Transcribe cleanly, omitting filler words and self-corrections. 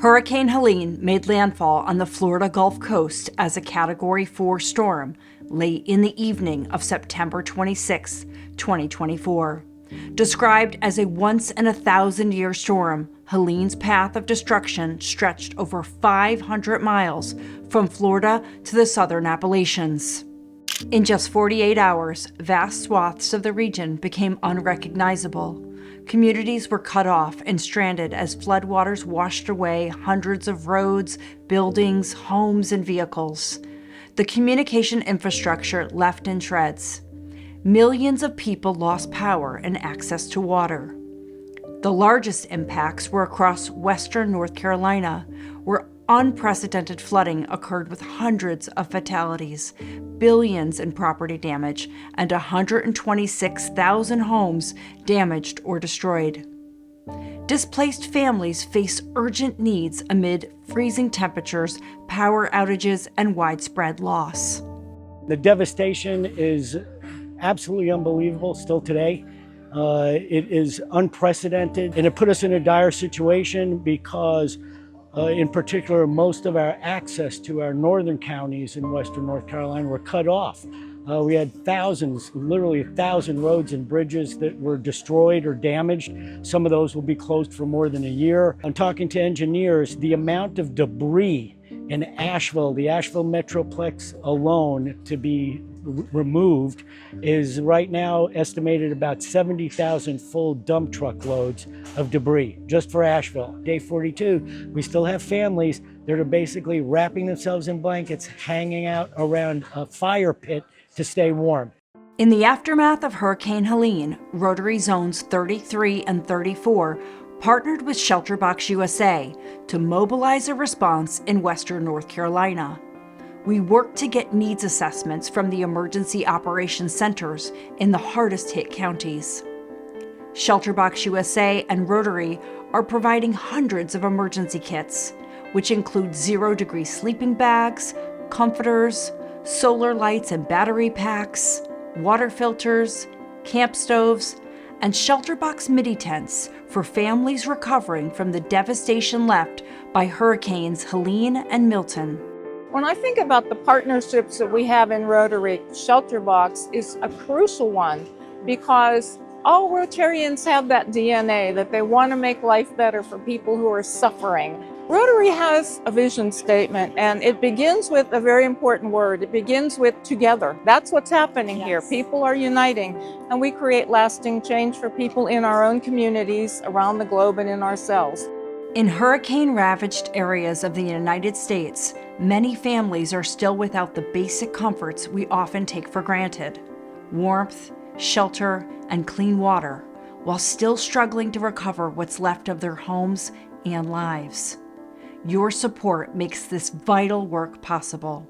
Hurricane Helene made landfall on the Florida Gulf Coast as a Category 4 storm late in the evening of September 26, 2024. Described as a once-in-a-thousand-year storm, Helene's path of destruction stretched over 500 miles from Florida to the southern Appalachians. In just 48 hours, vast swaths of the region became unrecognizable. Communities were cut off and stranded as floodwaters washed away hundreds of roads, buildings, homes, and vehicles. The communication infrastructure left in shreds. Millions of people lost power and access to water. The largest impacts were across western North Carolina, where unprecedented flooding occurred with hundreds of fatalities, billions in property damage, and 126,000 homes damaged or destroyed. Displaced families face urgent needs amid freezing temperatures, power outages, and widespread loss. The devastation is absolutely unbelievable still today. It is unprecedented, and it put us in a dire situation because in particular, most of our access to our northern counties in western North Carolina were cut off. We had thousands, literally 1,000 roads and bridges that were destroyed or damaged. Some of those will be closed for more than a year. I'm talking to engineers, the amount of debris in Asheville, the Asheville Metroplex alone, to be removed is right now estimated about 70,000 full dump truck loads of debris just for Asheville. Day 42, we still have families that are basically wrapping themselves in blankets, hanging out around a fire pit to stay warm. In the aftermath of Hurricane Helene, Rotary Zones 33 and 34 partnered with ShelterBox USA to mobilize a response in western North Carolina. We worked to get needs assessments from the emergency operations centers in the hardest hit counties. ShelterBox USA and Rotary are providing hundreds of emergency kits, which include 0-degree sleeping bags, comforters, solar lights and battery packs, water filters, camp stoves, and ShelterBox mini tents for families recovering from the devastation left by Hurricanes Helene and Milton. When I think about the partnerships that we have in Rotary, ShelterBox is a crucial one because all Rotarians have that DNA that they want to make life better for people who are suffering. Rotary has a vision statement, and it begins with a very important word. It begins with together. That's what's happening here. People are uniting, and we create lasting change for people in our own communities, around the globe, and in ourselves. In hurricane-ravaged areas of the United States, many families are still without the basic comforts we often take for granted: warmth, shelter, and clean water, while still struggling to recover what's left of their homes and lives. Your support makes this vital work possible.